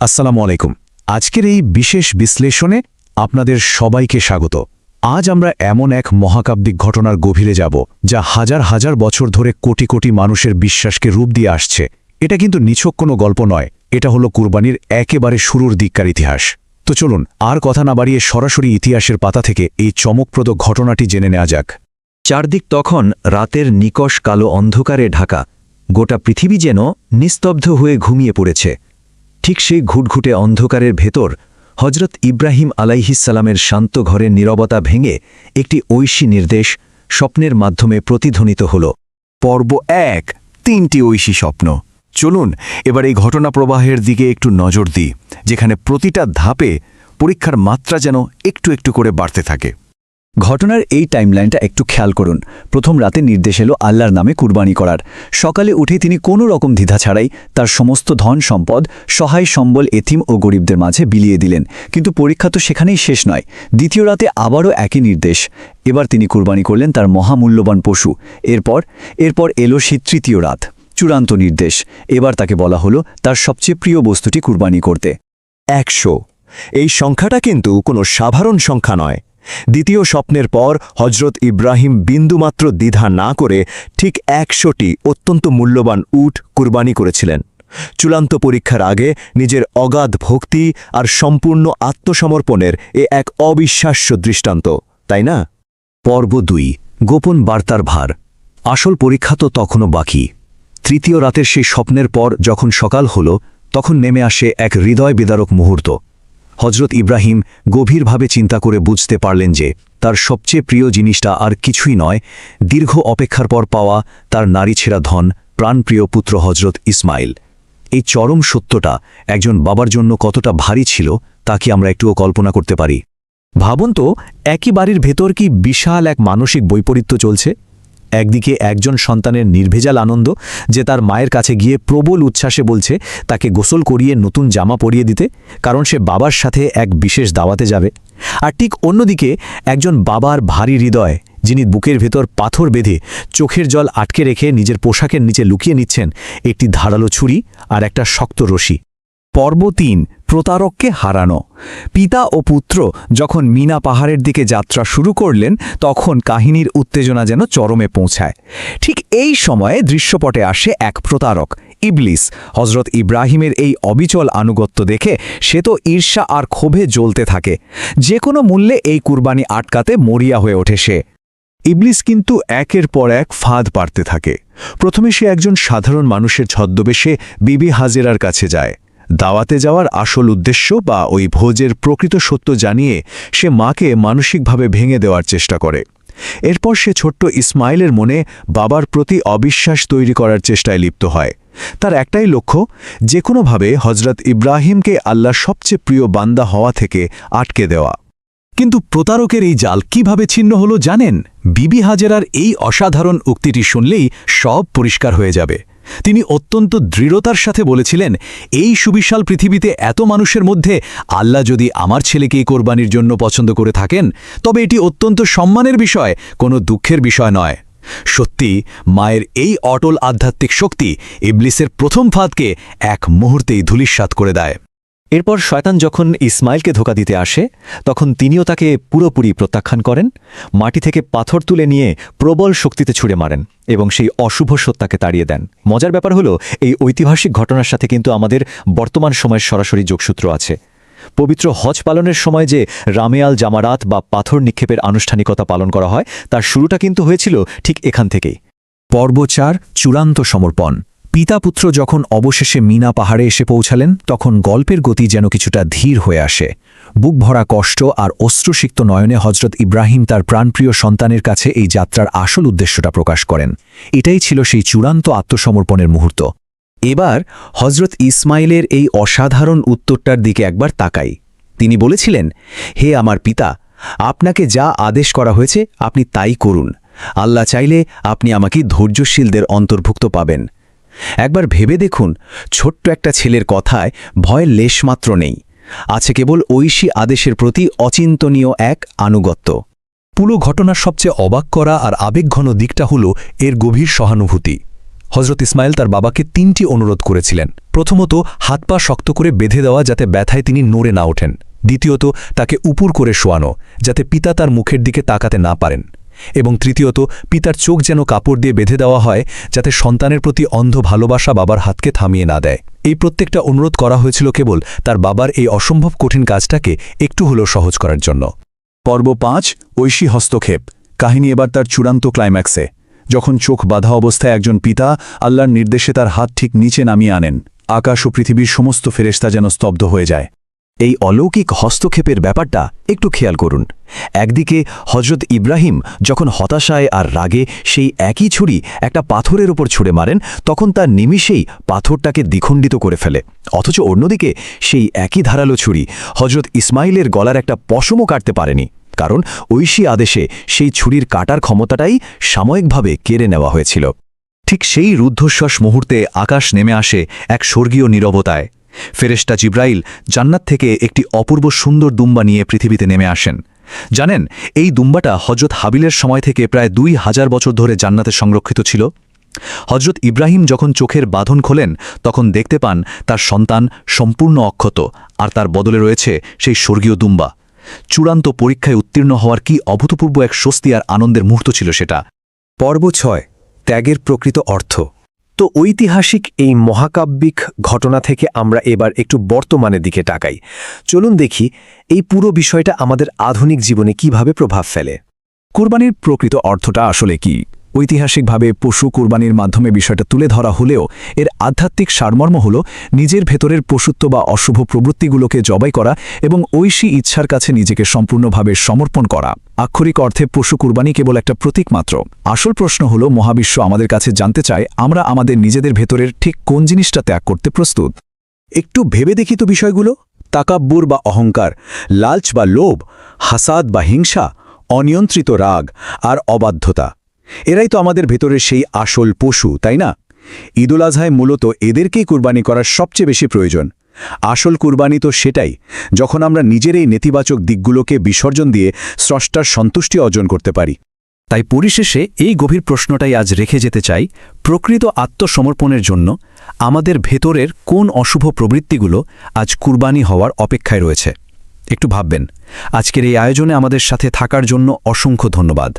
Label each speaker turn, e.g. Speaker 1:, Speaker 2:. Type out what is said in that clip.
Speaker 1: আসসালামু আলাইকুম। আজকের এই বিশেষ বিশ্লেষণে আপনাদের সবাইকে স্বাগত। আজ আমরা এমন এক মহাকাব্যিক ঘটনার গভীরে যাব যা হাজার হাজার বছর ধরে কোটি কোটি মানুষের বিশ্বাসকে রূপ দিয়ে আসছে। এটা কিন্তু নিছক কোনো গল্প নয়, এটা হলো কুরবানির একেবারে শুরুর দিককার ইতিহাস। তো চলুন আর কথা না বাড়িয়ে সরাসরি ইতিহাসের পাতা থেকে এই চমকপ্রদ ঘটনাটি জেনে নেওয়া যাক।
Speaker 2: চারদিক তখন রাতের নিকষ কালো অন্ধকারে ঢাকা, গোটা পৃথিবী যেন নিস্তব্ধ হয়ে ঘুমিয়ে পড়েছে। ঠিক সেই ঘুটঘুটে অন্ধকারের ভেতর হজরত ইব্রাহিম আলাইহিসসালামের শান্ত ঘরের নীরবতা ভেঙে একটি ঐশী নির্দেশ স্বপ্নের মাধ্যমে প্রতিধ্বনিত হল।
Speaker 3: পর্ব ১, ৩টি ঐশী স্বপ্ন। চলুন এবার এই ঘটনা প্রবাহের দিকে একটু নজর দিই, যেখানে প্রতিটা ধাপে পরীক্ষার মাত্রা যেন একটু একটু করে বাড়তে থাকে।
Speaker 2: ঘটনার এই টাইমলাইনটা একটু খেয়াল করুন। প্রথম রাতে নির্দেশ এলো আল্লাহর নামে কুরবানি করার। সকালে উঠে তিনি কোনো রকম দ্বিধা ছাড়াই তার সমস্ত ধন সম্পদ সহায় সম্বল এতিম ও গরিবদের মাঝে বিলিয়ে দিলেন। কিন্তু পরীক্ষা তো সেখানেই শেষ নয়। দ্বিতীয় রাতে আবারও একই নির্দেশ। এবার তিনি কুরবানি করলেন তার মহামূল্যবান পশু। এরপর এলো সেই তৃতীয় রাত, চূড়ান্ত নির্দেশ। এবার তাকে বলা হলো তার সবচেয়ে প্রিয় বস্তুটি কুরবানি করতে।
Speaker 3: ১০০। এই সংখ্যাটা কিন্তু কোনো সাধারণ সংখ্যা নয়। দ্বিতীয় স্বপ্নের পর হজরত ইব্রাহিম বিন্দুমাত্র দ্বিধা না করে ঠিক ১০০টি অত্যন্ত মূল্যবান উট কুরবানি করেছিলেন। চূড়ান্ত পরীক্ষার আগে নিজের অগাধ ভক্তি আর সম্পূর্ণ আত্মসমর্পণের এক অবিশ্বাস্য দৃষ্টান্ত, তাই না?
Speaker 2: পর্ব ২, গোপন বার্তার ভার। আসল পরীক্ষা তো তখনও বাকি। তৃতীয় রাতের সেই স্বপ্নের পর যখন সকাল হল, তখন নেমে আসে এক হৃদয় বিদারক মুহূর্ত। হজরত ইব্রাহিম গভীরভাবে চিন্তা করে বুঝতে পারলেন যে তার সবচেয়ে প্রিয় জিনিসটা আর কিছুই নয়, দীর্ঘ অপেক্ষার পর পাওয়া তার নারীছেড়া ধন, প্রাণপ্রিয় পুত্র হজরত ইসমাইল। এই চরম সত্যটা একজন বাবার জন্য কতটা ভারী ছিল তা কি আমরা একটুও কল্পনা করতে পারি?
Speaker 1: ভাবুন তো, একই বাড়ির ভেতর কি বিশাল এক মানসিক বৈপরীত্য চলছে। একদিকে একজন সন্তানের নির্ভেজাল আনন্দ যে তার মায়ের কাছে গিয়ে প্রবল উচ্ছ্বাসে বলছে তাকে গোসল করিয়ে নতুন জামা পরিয়ে দিতে, কারণ সে বাবার সাথে এক বিশেষ দাওয়াতে যাবে। আর ঠিক অন্যদিকে একজন বাবার ভারী হৃদয়, যিনি বুকের ভেতর পাথর বেঁধে চোখের জল আটকে রেখে নিজের পোশাকের নিচে লুকিয়ে নিচ্ছেন একটি ধারালো ছুরি আর একটা শক্ত রশি।
Speaker 3: পর্ব ৩, প্রতারককে হারানো। পিতা ও পুত্র যখন মিনা পাহাড়ের দিকে যাত্রা শুরু করলেন, তখন কাহিনীর উত্তেজনা যেন চরমে পৌঁছায়। ঠিক এই সময়ে দৃশ্যপটে আসে এক প্রতারক, ইবলিস। হজরত ইব্রাহিমের এই অবিচল আনুগত্য দেখে সে তো ঈর্ষা আর ক্ষোভে জ্বলতে থাকে। যে কোনো মূল্যে এই কুরবানি আটকাতে মরিয়া হয়ে ওঠে সে। ইবলিস কিন্তু একের পর এক ফাঁদ পাড়তে থাকে। প্রথমে সে একজন সাধারণ মানুষের ছদ্মবেশে বিবি হাজেরার কাছে যায়। দাওয়াতে যাওয়ার আসল উদ্দেশ্য বা ওই ভোজের প্রকৃত সত্য জানিয়ে সে মাকে মানসিকভাবে ভেঙে দেওয়ার চেষ্টা করে। এরপর সে ছোট্ট ইসমাইলের মনে বাবার প্রতি অবিশ্বাস তৈরি করার চেষ্টায় লিপ্ত হয়। তার একটাই লক্ষ্য, যে কোনোভাবে হজরত ইব্রাহিমকে আল্লাহর সবচেয়ে প্রিয় বান্দা হওয়া থেকে আটকে দেওয়া।
Speaker 1: কিন্তু প্রতারকের এই জাল কিভাবে ছিন্ন হলো জানেন? বিবি হাজেরার এই অসাধারণ উক্তিটি শুনলেই সব পরিষ্কার হয়ে যাবে। তিনি অত্যন্ত দৃঢ়তার সাথে বলেছিলেন, এই সুবিশাল পৃথিবীতে এত মানুষের মধ্যে আল্লাহ যদি আমার ছেলেকেই কোরবানির জন্য পছন্দ করে থাকেন, তবে এটি অত্যন্ত সম্মানের বিষয়, কোনো দুঃখের বিষয় নয়। সত্যি মায়ের এই অটল আধ্যাত্মিক শক্তি ইবলিসের প্রথম ফাঁদকে এক মুহূর্তেই ধূলিসাৎ করে দেয়।
Speaker 2: এরপর শয়তান যখন ইসমাইলকে ধোঁকা দিতে আসে, তখন তিনিও তাকে পুরোপুরি প্রত্যাখ্যান করেন। মাটি থেকে পাথর তুলে নিয়ে প্রবল শক্তিতে ছুঁড়ে মারেন এবং সেই অশুভ সত্তাকে তাড়িয়ে দেন। মজার ব্যাপার হলো, এই ঐতিহাসিক ঘটনার সাথে কিন্তু আমাদের বর্তমান সময়ের সরাসরি যোগসূত্র আছে। পবিত্র হজ পালনের সময় যে রামেয়াল জামারাত বা পাথর নিক্ষেপের আনুষ্ঠানিকতা পালন করা হয়, তার শুরুটা কিন্তু হয়েছিল ঠিক এখান থেকেই।
Speaker 1: পর্ব ৪, চূড়ান্ত সমর্পণ। পিতা পুত্র যখন অবশেষে মিনা পাহাড়ে এসে পৌঁছালেন, তখন গল্পের গতি যেন কিছুটা ধীর হয়ে আসে। বুক ভরা কষ্ট আর অশ্রুসিক্ত নয়নে হজরত ইব্রাহিম তার প্রাণপ্রিয় সন্তানের কাছে এই যাত্রার আসল উদ্দেশ্যটা প্রকাশ করেন। এটাই ছিল সেই চূড়ান্ত আত্মসমর্পণের মুহূর্ত। এবার হজরত ইসমাইলের এই অসাধারণ উত্তরটার দিকে একবার তাকাই। তিনি বলেছিলেন, হে আমার পিতা, আপনাকে যা আদেশ করা হয়েছে আপনি তাই করুন। আল্লাহ চাইলে আপনি আমাকে ধৈর্যশীলদের অন্তর্ভুক্ত পাবেন। একবার ভেবে দেখুন, ছোট্ট একটা ছেলের কথায় ভয়ের লেশমাত্র নেই, আছে কেবল ঐশী আদেশের প্রতি অচিন্তনীয় এক আনুগত্য। পুরো ঘটনার সবচেয়ে অবাক করা আর আবেগঘন দিকটা হল এর গভীর সহানুভূতি। হজরত ইসমাইল তার বাবাকে 3টি অনুরোধ করেছিলেন। প্রথমত, হাত পা শক্ত করে বেঁধে দেওয়া যাতে ব্যথায় তিনি নড়ে না ওঠেন। দ্বিতীয়ত, তাকে উপুর করে শোয়ানো যাতে পিতা তার মুখের দিকে তাকাতে না পারেন। এবং তৃতীয়ত, পিতার চোখ যেন কাপড় দিয়ে বেঁধে দেওয়া হয় যাতে সন্তানের প্রতি অন্ধ ভালোবাসা বাবার হাতকে থামিয়ে না দেয়। এই প্রত্যেকটা অনুরোধ করা হয়েছিল কেবল তার বাবার এই অসম্ভব কঠিন কাজটাকে একটু হলেও সহজ করার জন্য।
Speaker 2: পর্ব 5, ঐশী হস্তক্ষেপ। কাহিনী এবার তার চূড়ান্ত ক্লাইম্যাক্সে, যখন চোখ বাঁধা অবস্থায় একজন পিতা আল্লাহর নির্দেশে তার হাত ঠিক নিচে নামিয়ে আনেন। আকাশ ও পৃথিবীর সমস্ত ফেরেশতা যেন স্তব্ধ হয়ে যায়।
Speaker 4: এই অলৌকিক হস্তক্ষেপের ব্যাপারটা একটু খেয়াল করুন। একদিকে হজরত ইব্রাহিম যখন হতাশায় আর রাগে সেই একই ছুরি একটা পাথরের ওপর ছুঁড়ে মারেন, তখন তার নিমিষেই পাথরটাকে দ্বিখণ্ডিত করে ফেলে। অথচ অন্যদিকে সেই একই ধারালো ছুরি হজরত ইসমাইলের গলার একটা পশমও কাটতে পারেনি, কারণ ঐশী আদেশে সেই ছুরির কাটার ক্ষমতাটাই সাময়িকভাবে কেড়ে নেওয়া হয়েছিল।
Speaker 1: ঠিক সেই রুদ্ধশ্বাস মুহূর্তে আকাশ নেমে আসে এক স্বর্গীয় নীরবতায়। ফেরেশতা জিব্রাইল জান্নাত থেকে একটি অপূর্ব সুন্দর দুম্বা নিয়ে পৃথিবীতে নেমে আসেন। জানেন, এই দুম্বাটা হজরত হাবিলের সময় থেকে প্রায় 2000 বছর ধরে জান্নাতে সংরক্ষিত ছিল। হজরত ইব্রাহিম যখন চোখের বাঁধন খোলেন, তখন দেখতে পান তার সন্তান সম্পূর্ণ অক্ষত, আর তার বদলে রয়েছে সেই স্বর্গীয় দুম্বা। চূড়ান্ত পরীক্ষায় উত্তীর্ণ হওয়ার কি অভূতপূর্ব এক স্বস্তি আর আনন্দের মুহূর্ত ছিল সেটা।
Speaker 4: পর্ব 6, ত্যাগের প্রকৃত অর্থ। তো ঐতিহাসিক এই মহাকাব্যিক ঘটনা থেকে আমরা এবার একটু বর্তমানের দিকে তাকাই। চলুন দেখি এই পুরো বিষয়টা আমাদের আধুনিক জীবনে কিভাবে প্রভাব ফেলে।
Speaker 3: কুরবানির প্রকৃত অর্থটা আসলে কি? ঐতিহাসিকভাবে পশু কুরবানির মাধ্যমে বিষয়টা তুলে ধরা হলেও এর আধ্যাত্মিক সারমর্ম হল নিজের ভেতরের পশুত্ব বা অশুভ প্রবৃত্তিগুলোকে জবাই করা এবং ঐশী ইচ্ছার কাছে নিজেকে সম্পূর্ণভাবে সমর্পণ করা। আক্ষরিক অর্থে পশু কুরবানি কেবল একটা প্রতীক মাত্র। আসল প্রশ্ন হল, মহাবিশ্ব আমাদের কাছে জানতে চায় আমরা আমাদের নিজেদের ভেতরের ঠিক কোন জিনিসটা ত্যাগ করতে প্রস্তুত।
Speaker 4: একটু ভেবে দেখি তো বিষয়গুলো। তাকাব্বুর বা অহংকার, লালচ বা লোভ, হাসাদ বা হিংসা, অনিয়ন্ত্রিত রাগ আর অবাধ্যতা, এরাই তো আমাদের ভেতরের সেই আসল পশু, তাই না? ঈদুল আজহায় মূলত এদেরকেই কুরবানি করার সবচেয়ে বেশি প্রয়োজন। আসল কুরবানি তো সেটাই, যখন আমরা নিজের এই নেতিবাচক দিকগুলোকে বিসর্জন দিয়ে স্রষ্টার সন্তুষ্টি অর্জন করতে পারি।
Speaker 1: তাই পরিশেষে এই গভীর প্রশ্নটাই আজ রেখে যেতে চাই, প্রকৃত আত্মসমর্পণের জন্য আমাদের ভেতরের কোন অশুভ প্রবৃত্তিগুলো আজ কুরবানি হওয়ার অপেক্ষায় রয়েছে। একটু ভাববেন। আজকের এই আয়োজনে আমাদের সাথে থাকার জন্য অসংখ্য ধন্যবাদ।